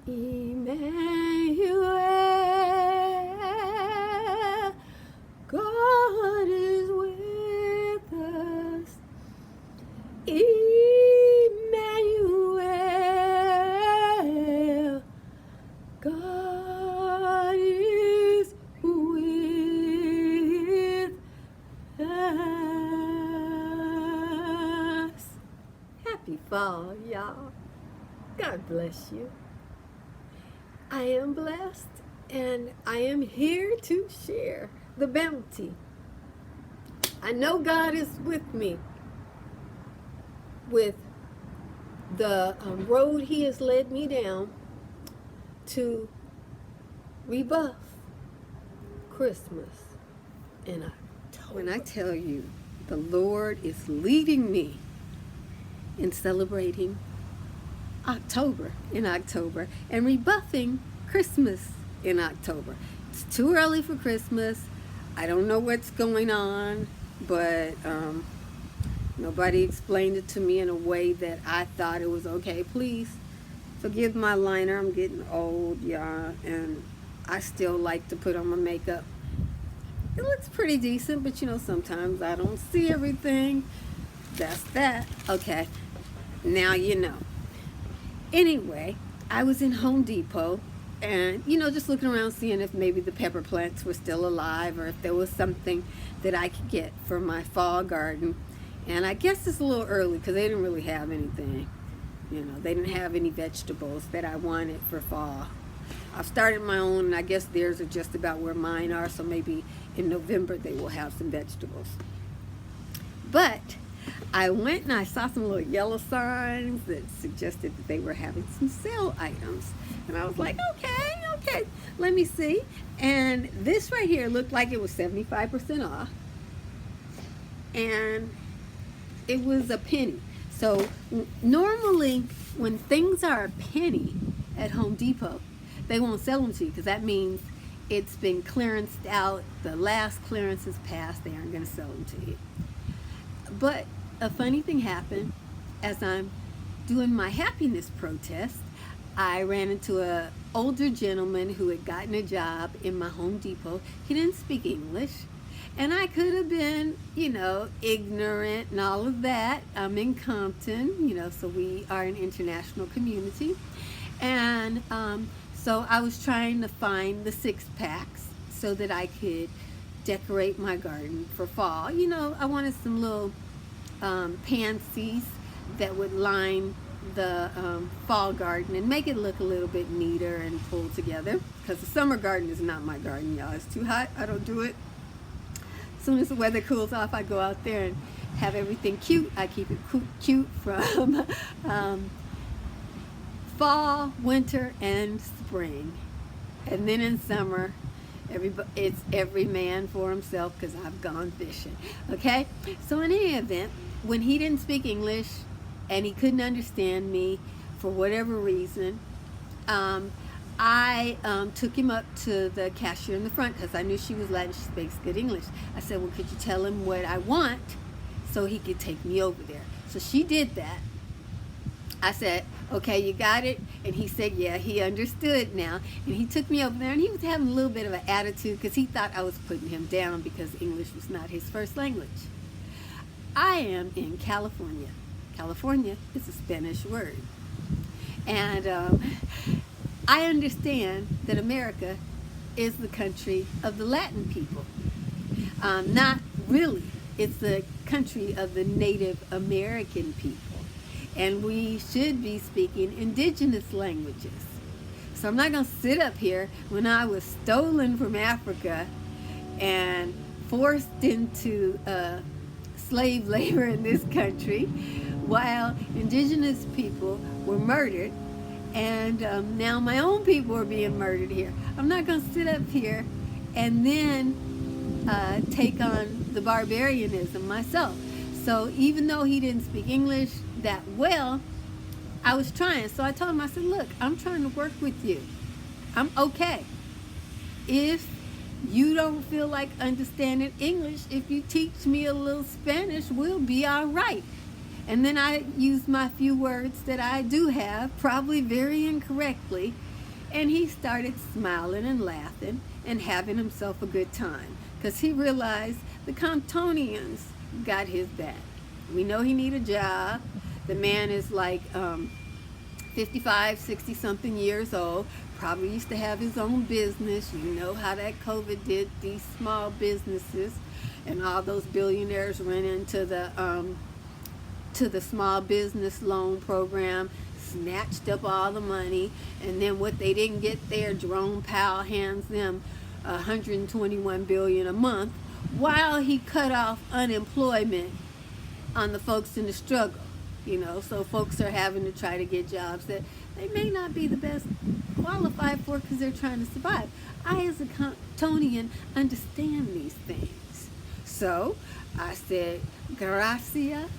Emmanuel, God is with us. Emmanuel, God is with us. Happy fall, y'all. God bless you. I am blessed, and I am here to share the bounty. I know God is with me with the road He has led me down to rebuff Christmas in October. When I tell you the Lord is leading me in celebrating in October and rebuffing Christmas in October. It's too early for Christmas. I don't know what's going on, but nobody explained it to me in a way that I thought it was okay. Please forgive my liner. I'm getting old, y'all, and I still like to put on my makeup. It looks pretty decent, but sometimes I don't see everything. That's that. Okay, now you know. Anyway, I was in Home Depot and, just looking around seeing if maybe the pepper plants were still alive or if there was something that I could get for my fall garden. And I guess it's a little early because they didn't really have anything. They didn't have any vegetables that I wanted for fall. I've started my own, and I guess theirs are just about where mine are, so maybe in November they will have some vegetables. But I went and I saw some little yellow signs that suggested that they were having some sale items. And I was like, okay, let me see. And this right here looked like it was 75% off. And it was a penny. So normally when things are a penny at Home Depot, they won't sell them to you because that means it's been clearanced out. The last clearance is passed. They aren't going to sell them to you. But a funny thing happened. As I'm doing my happiness protest, I ran into an older gentleman who had gotten a job in my Home Depot. He didn't speak English, and I could have been, ignorant and all of that. I'm in Compton, so we are an international community. And so I was trying to find the 6-packs so that I could decorate my garden for fall. I wanted some little pansies that would line the fall garden and make it look a little bit neater and pulled together, because the summer garden is not my garden, y'all. It's too hot. I don't do it. As soon as the weather cools off, I go out there and have everything cute. I keep it cute from fall, winter, and spring. And then in summer, it's every man for himself, because I've gone fishing. Okay? So in any event, when he didn't speak English and he couldn't understand me for whatever reason, I took him up to the cashier in the front because I knew she was Latin. She speaks good English. I said, well, could you tell him what I want so he could take me over there? So she did that. I said, okay, you got it? And he said, yeah, he understood now. And he took me over there, and he was having a little bit of an attitude because he thought I was putting him down because English was not his first language. I am in California. California is a Spanish word. And I understand that America is the country of the Latin people. Not really. It's the country of the Native American people. And we should be speaking indigenous languages. So I'm not going to sit up here when I was stolen from Africa and forced into slave labor in this country while indigenous people were murdered, and now my own people are being murdered here. I'm not going to sit up here and then take on the barbarianism myself. So even though he didn't speak English that well, I was trying. So I told him, I said, look, I'm trying to work with you. I'm okay. If you don't feel like understanding English, if you teach me a little Spanish, we'll be all right. And then I used my few words that I do have, probably very incorrectly, And he started smiling and laughing and having himself a good time because he realized the Comptonians got his back. We know he need a job. The man is like 55, 60 something years old. Probably used to have his own business. You know how that COVID did these small businesses, and all those billionaires ran into the small business loan program, snatched up all the money, and then what they didn't get there, Jerome Powell hands them 121 billion a month, while he cut off unemployment on the folks in the struggle. You know, so folks are having to try to get jobs that they may not be the best qualified for because they're trying to survive. I, as a Comptonian, understand these things. So I said, gracias,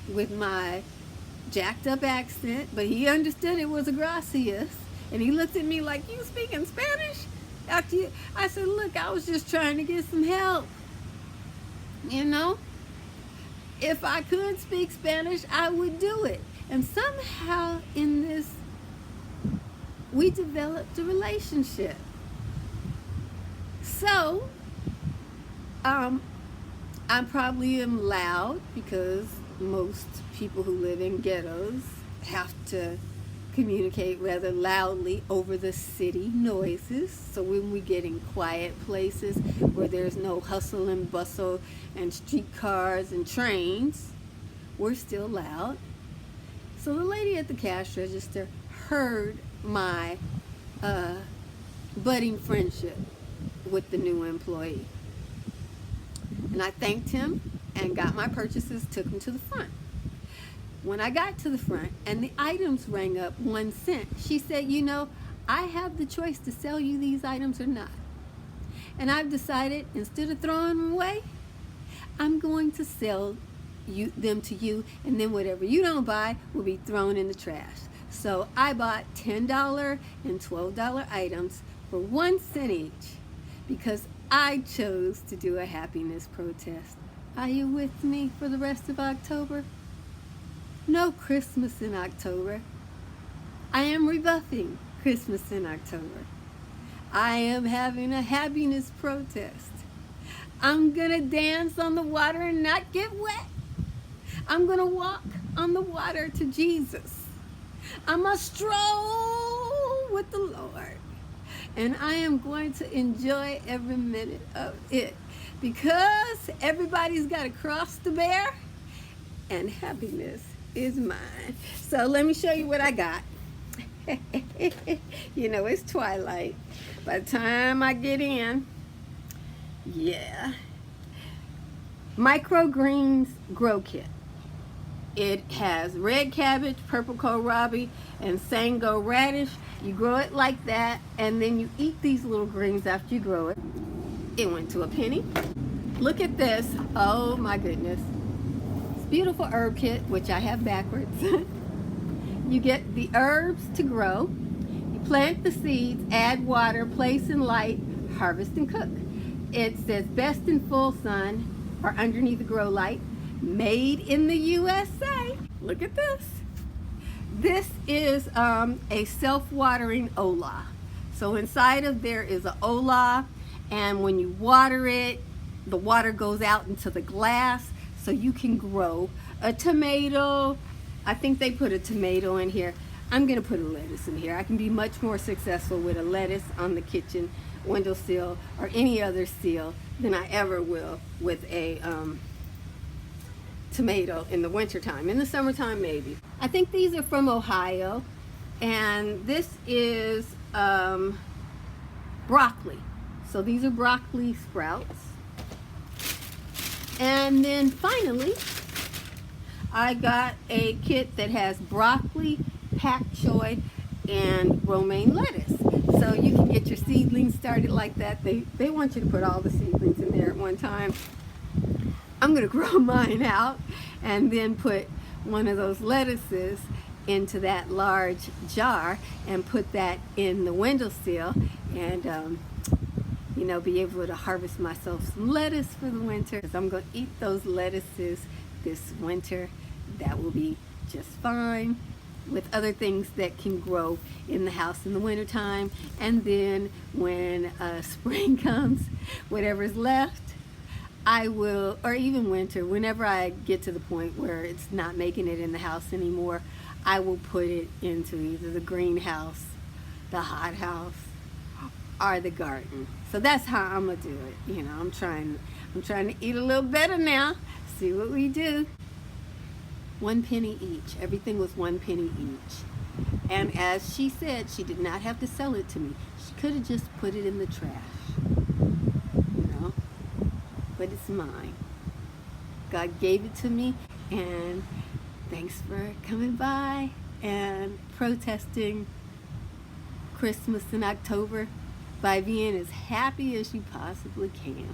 with my jacked up accent, but he understood it was a gracias. And he looked at me like, you speaking Spanish? I said, look, I was just trying to get some help. You know? If I could speak Spanish, I would do it. And somehow in this, we developed a relationship. So, I probably am loud because most people who live in ghettos have to communicate rather loudly over the city noises. So when we get in quiet places where there's no hustle and bustle and streetcars and trains, we're still loud. So the lady at the cash register heard my budding friendship with the new employee. And I thanked him and got my purchases, took him to the front. When I got to the front and the items rang up 1 cent, she said, you know, I have the choice to sell you these items or not. And I've decided, instead of throwing them away, I'm going to sell them to you, and then whatever you don't buy will be thrown in the trash. So I bought $10 and $12 items for 1 cent each because I chose to do a happiness protest. Are you with me for the rest of October? No Christmas in October. I am rebuffing Christmas in October. I am having a happiness protest. I'm gonna dance on the water and not get wet. I'm gonna walk on the water to Jesus. I'm a stroll with the Lord. And I am going to enjoy every minute of it because everybody's got a cross to bear and happiness is mine. So let me show you what I got. You know, it's twilight. By the time I get in, yeah. Microgreens Grow Kit. It has red cabbage, purple kohlrabi, and sango radish. You grow it like that, and then you eat these little greens after you grow it. It went to a penny. Look at this. Oh my goodness. Beautiful herb kit, which I have backwards. You get the herbs to grow. You plant the seeds, add water, place in light, harvest and cook. It says best in full sun or underneath the grow light. Made in the USA. Look at this. This is a self-watering Ola. So inside of there is an Ola, and when you water it, the water goes out into the glass. So you can grow a tomato. I think they put a tomato in here. I'm gonna put a lettuce in here. I can be much more successful with a lettuce on the kitchen windowsill or any other sill than I ever will with a tomato in the wintertime. In the summertime, maybe. I think these are from Ohio, and this is broccoli. So these are broccoli sprouts. And then finally, I got a kit that has broccoli, pak choi, and romaine lettuce. So you can get your seedlings started like that. They want you to put all the seedlings in there at one time. I'm gonna grow mine out and then put one of those lettuces into that large jar and put that in the windowsill and you know, be able to harvest myself some lettuce for the winter. I'm going to eat those lettuces this winter. That will be just fine. with other things that can grow in the house in the wintertime. And then when spring comes, whatever's left, I will, or even winter, whenever I get to the point where it's not making it in the house anymore, I will put it into either the greenhouse, the hothouse, or the garden. So that's how I'm gonna do it. You know, I'm trying to eat a little better now. See what we do. 1 penny each. Everything was 1 penny each. And as she said, she did not have to sell it to me. She could have just put it in the trash. You know? But it's mine. God gave it to me, and thanks for coming by and protesting Christmas in October by being as happy as you possibly can.